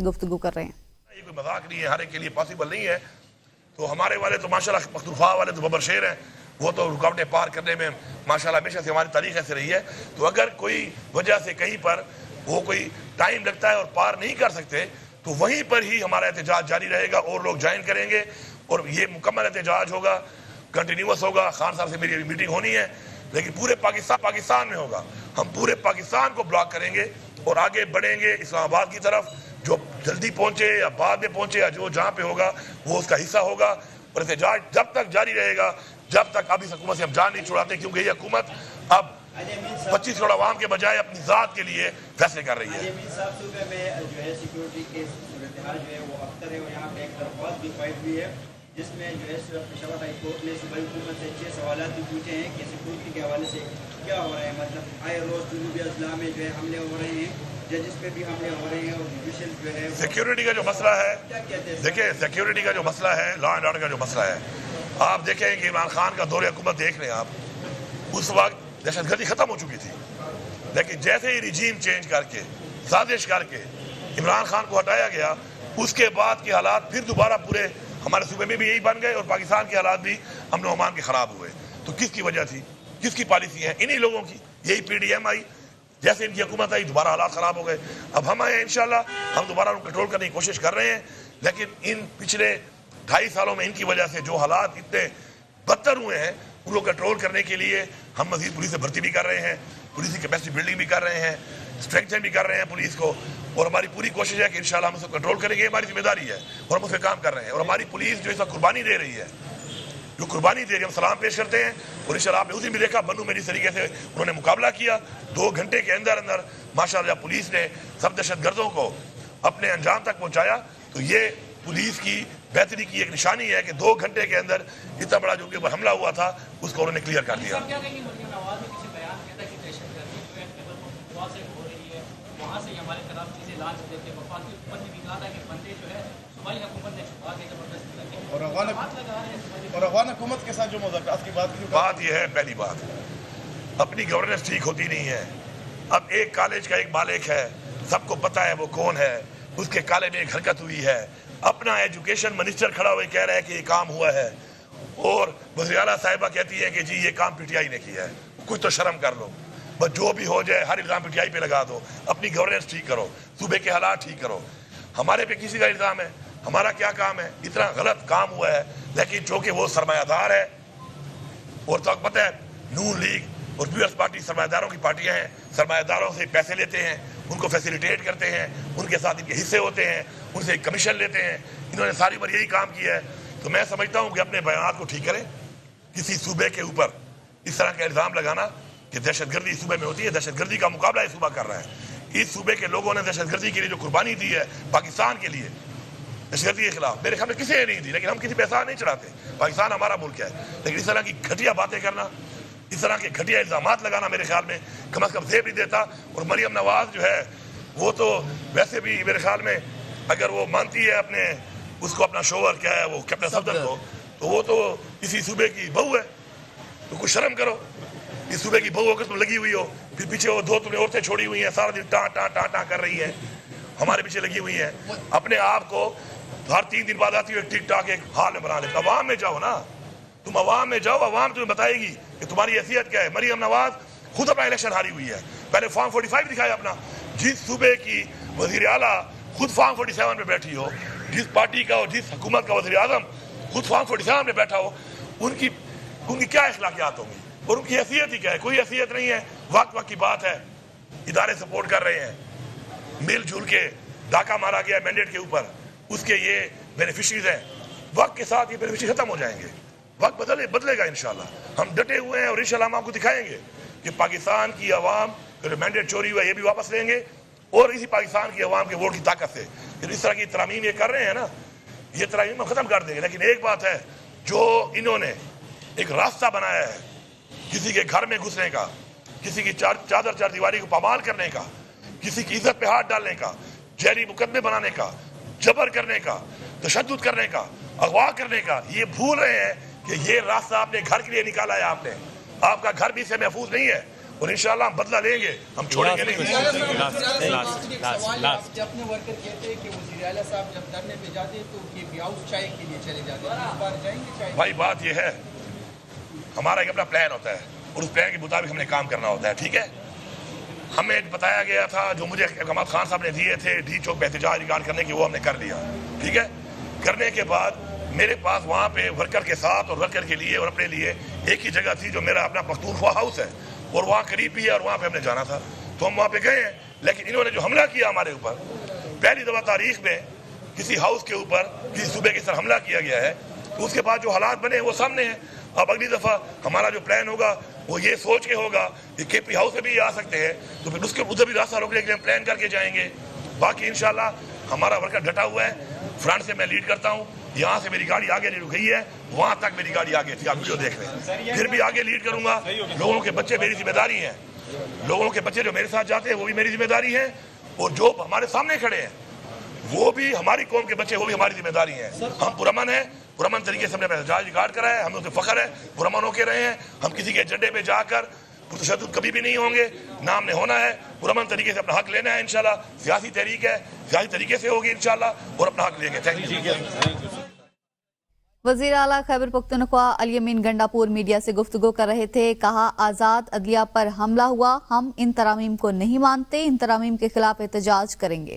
गुफ्तगू कर रहे हैं। ये कोई मजाक नहीं है, हर एक के लिए पॉसिबल नहीं है। तो हमारे वाले तो माशाल्लाह पख्तूनख्वा वाले तो बबर शेर हैं, वो तो रुकावटें पार करने में माशाल्लाह हमेशा से हमारी तारीख ऐसे रही है। तो अगर कोई वजह से कहीं पर वो कोई टाइम लगता है और पार नहीं कर सकते तो वहीं पर ही हमारा एहतजाज जारी रहेगा और लोग ज्वाइन करेंगे और ये मुकम्मल एहतजाज होगा, कंटिन्यूस होगा। खान साहब से मेरी मीटिंग होनी है, लेकिन पूरे पाकिस्तान में होगा। हम पूरे पाकिस्तान को ब्लॉक करेंगे और आगे बढ़ेंगे इस्लामाबाद की तरफ। जो जल्दी पहुंचे या बाद में पहुंचे या जो जहां पे होगा वो उसका हिस्सा होगा। और एहतजाज जब तक जारी रहेगा जब तक अब इस हुकूमत से हम जान नहीं छुड़ाते, क्योंकि ये हुकूमत अब 25 करोड़ आवाम के बजाय अपनी जात के लिए फैसले कर रही है। सूबे में जो है सिक्योरिटी के सूरत-ए-हाल जो है वो अख्तर है और यहाँ पे एक दरख्वास्त भी फाइल हुई है जिसमें जो है पेशावर हाई कोर्ट ने सूबाई हुकूमत से 6 सवाल भी पूछे हैं कि सिक्योरिटी के हवाले से क्या हो रहा है। मतलब आए रोज जनूबी अजला में जो है हमले हो रहे हैं, जजेस पे भी हमले हो रहे हैं और जुडिशल जो है सिक्योरिटी का जो मसला है, क्या कहते हैं देखिए सिक्योरिटी का जो मसला है, लॉ एंड ऑर्डर का जो मसला है, आप देखें कि इमरान खान का दौरे हुकूमत देख रहे हैं आप, उस वक्त दहशतगर्दी खत्म हो चुकी थी। लेकिन जैसे ही रिजीम चेंज करके साजिश करके इमरान खान को हटाया गया, उसके बाद के हालात फिर दोबारा पूरे हमारे सूबे में भी यही बन गए और पाकिस्तान के हालात भी अमन व अमान के खराब हुए। तो किसकी वजह थी, किसकी पॉलिसी है? इन्हीं लोगों की। यही PDM आई, जैसे इनकी हुकूमत आई दोबारा हालात खराब हो गए। अब हम आए इंशाल्लाह, हम दोबारा उनको कंट्रोल करने की कोशिश कर रहे हैं। लेकिन इन पिछले 2.5 सालों में इनकी वजह से जो हालात इतने बदतर हुए हैं उनको कंट्रोल करने के लिए हम मजीद पुलिस से भर्ती भी कर रहे हैं, पुलिस की कैपेसिटी बिल्डिंग भी कर रहे हैं, स्ट्रेंथन भी कर रहे हैं पुलिस को। और हमारी पूरी कोशिश है कि इंशाल्लाह हम उसको कंट्रोल करेंगे, हमारी जिम्मेदारी है और हम उस पर काम कर रहे हैं। और हमारी पुलिस जो इसका कुर्बानी दे रही है, जो कुर्बानी दे रही है, हम सलाम पेश करते हैं। और इंशाल्लाह आपने उस दिन भी देखा बन्नू में जिस तरीके से उन्होंने मुकाबला किया, 2 घंटे के अंदर अंदर माशाल्लाह पुलिस ने सब दहशतगर्दों को अपने अंजाम तक पहुंचाया। तो ये पुलिस की बेहतरी की एक निशानी है कि 2 घंटे के अंदर इतना बड़ा जो उनके ऊपर हमला हुआ था उसको उन्होंने क्लियर कर दिया। और अफगान हुकूमत के साथ जो मुज़ाकरात की बात यह है, पहली बात अपनी गवर्नेंस ठीक होती नहीं है। अब एक कॉलेज का एक मालिक है, सबको पता है वो कौन है, उसके काले में एक हरकत हुई है, अपना एजुकेशन मिनिस्टर खड़ा हुए कह रहा है कि ये काम हुआ है और वज़ीर आला साहिबा कहती है कि जी ये काम PTI ने किया है। कुछ तो शर्म कर लो, बस जो भी हो जाए हर इल्ज़ाम PTI पे लगा दो। अपनी गवर्नेंस ठीक करो, सूबे के हालात ठीक करो। हमारे पे किसी का इल्ज़ाम है? हमारा क्या काम है? इतना गलत काम हुआ है, लेकिन चूँकि वो सरमायादार है और तो पता है नून लीग और पीपल्स पार्टी सरमायादारों की पार्टियां हैं, सरमायादारों से पैसे लेते हैं, उनको फैसिलिटेट करते हैं, उनके साथ इनके हिस्से होते हैं, उनसे कमीशन लेते हैं। इन्होंने सारी उम्र यही काम किया है। तो मैं समझता हूँ कि अपने बयान को ठीक करें। किसी सूबे के ऊपर इस तरह का इल्ज़ाम लगाना कि दहशतगर्दी सूबे में होती है, दहशतगर्दी का मुकाबला इस सूबा कर रहा है। इस सूबे के लोगों ने दहशतगर्दी के लिए जो कुर्बानी दी है पाकिस्तान के लिए, दहशतगर्दी के खिलाफ, मेरे ख्याल में किसी ने नहीं दी। लेकिन हम किसी पे एहसान नहीं चढ़ाते, पाकिस्तान हमारा मुल्क है। लेकिन इस तरह की घटिया बातें करना, इस तरह के घटिया इल्ज़ामात लगाना मेरे ख्याल में कम से कम जेब नहीं देता। और मरियम नवाज जो है वो तो वैसे भी मेरे ख्याल में अगर वो मानती है अपने उसको अपना शोहर क्या है वो कैप्टन सफदर को, तो वो तो इसी सूबे की बहू है। तो कुछ शर्म करो, इस सूबे की बहू होकर तुम लगी हुई हो, फिर पीछे वो 2 तुमने औरतें छोड़ी हुई हैं, सारा दिन टाँ टाँ टाँ टाँ कर रही हैं, हमारे पीछे लगी हुई हैं। अपने आप को हर 3 दिन बाद आती है टिकटॉक एक हाल में बना लेते। अवाम में जाओ ना, तुम अवाम में जाओ, अवाम तुम्हें बताएगी कि तुम्हारी हैसियत क्या है। मरियम नवाज खुद अपना इलेक्शन हारी हुई है, पहले फॉर्म 45 दिखाया अपना। जिस सूबे की वजीर आला खुद फॉर्म 47 में बैठी हो, जिस पार्टी का और जिस हुकूमत का वजीर आजम खुद फॉर्म 47 में बैठा हो, उनकी क्या अखलाकियात होंगी और उनकी हैसियत ही क्या है? कोई हैसियत नहीं है। वक्त वक्त की बात है, इदारे सपोर्ट कर रहे हैं, मिलजुल के डाका मारा गया मैंडेट के ऊपर, उसके ये बेनिफिशरीज हैं। वक्त के साथ ये बेनिफिशरी खत्म हो जाएंगे, वक्त बदलेगा इंशाल्लाह। हम डटे हुए हैं और इंशाल्लाह हम आपको दिखाएंगे कि पाकिस्तान की आवाम जो मैंडेट चोरी हुआ ये भी वापस लेंगे और इसी पाकिस्तान की आवाम के वोट की ताकत से इस तरह की तरामीम ये कर रहे हैं ना, ये तरामीम हम खत्म कर देंगे। लेकिन एक बात है, जो इन्होंने एक रास्ता बनाया है किसी के घर में घुसने का, किसी की चादर चारदीवारी को पामाल करने का, किसी की इज्जत पे हाथ डालने का, जहरी मुकदमे बनाने का, जबर करने का, तशद्दुद करने का, अगवा करने का, ये भूल रहे हैं कि ये रास्ता आपने घर के लिए निकाला है। आपका घर भी इससे महफूज नहीं है। اور انشاءاللہ ہم بدلہ لیں گے, ہم چھوڑیں گے نہیں. اپنے ورکر کہتے ہیں کہ وزیر اعلیٰ صاحب جب دھرنے پہ جاتے ہیں تو کہ ہاؤس چائے کے لیے چلے جاتے ہیں, اس بار جائیں گے چائے؟ بھائی بات یہ ہے, ہمارا ایک اپنا پلان ہوتا ہے اور اس پلان کے مطابق ہم نے کام کرنا ہوتا ہے, ٹھیک ہے. ہمیں بتایا گیا تھا جو مجھے احمد خان صاحب نے دیے تھے ڈی چوک پہ احتجاج ریکارڈ کرنے کی, وہ ہم نے کر لیا, ٹھیک ہے. کرنے کے بعد میرے پاس وہاں پہ ورکر کے ساتھ اور ورکر کے لیے اور اپنے لیے ایک ہی جگہ تھی جو میرا اپنا پختونخوا ہاؤس ہے, اور وہاں قریب بھی ہے, اور وہاں پہ ہم نے جانا تھا, تو ہم وہاں پہ گئے ہیں. لیکن انہوں نے جو حملہ کیا ہمارے اوپر, پہلی دفعہ تاریخ میں کسی ہاؤس کے اوپر کسی صوبے کے سر حملہ کیا گیا ہے, تو اس کے بعد جو حالات بنے وہ سامنے ہیں. اب اگلی دفعہ ہمارا جو پلان ہوگا وہ یہ سوچ کے ہوگا کہ کے پی ہاؤس میں بھی آ سکتے ہیں, تو پھر اس کے ادھر بھی راستہ روکنے کے لیے ہم پلان کر کے جائیں گے. باقی انشاءاللہ ہمارا ورکر ڈٹا ہوا ہے, فرنٹ سے میں لیڈ کرتا ہوں, یہاں سے میری گاڑی آگے نہیں رکی ہے, وہاں تک میری گاڑی آگے تھی, آپ ویڈیو دیکھ رہے ہیں. پھر بھی آگے لیڈ کروں گا. لوگوں کے بچے میری ذمہ داری ہیں, لوگوں کے بچے جو میرے ساتھ جاتے ہیں وہ بھی میری ذمہ داری ہیں, اور جو ہمارے سامنے کھڑے ہیں وہ بھی ہماری قوم کے بچے, وہ بھی ہماری ذمہ داری ہیں. ہم پرامن ہیں, پرامن طریقے سے ہم نے احتجاج ریکارڈ کرا ہے, ہمیں اسے فخر ہے, پرامن ہو کے رہے ہیں. ہم کسی کے ایجنڈے پہ جا کر تشدد کبھی بھی نہیں ہوں گے, نہ ہم نے ہونا ہے. پرامن طریقے سے اپنا حق لینا ہے انشاءاللہ. سیاسی تحریک ہے, سیاسی طریقے سے ہوگی انشاءاللہ, اور اپنا حق لیں گے. Thank you. وزیر اعلیٰ خیبر پختونخوا الیمین گنڈا پور میڈیا سے گفتگو کر رہے تھے. کہا آزاد عدلیہ پر حملہ ہوا, ہم ان ترامیم کو نہیں مانتے, ان ترامیم کے خلاف احتجاج کریں گے.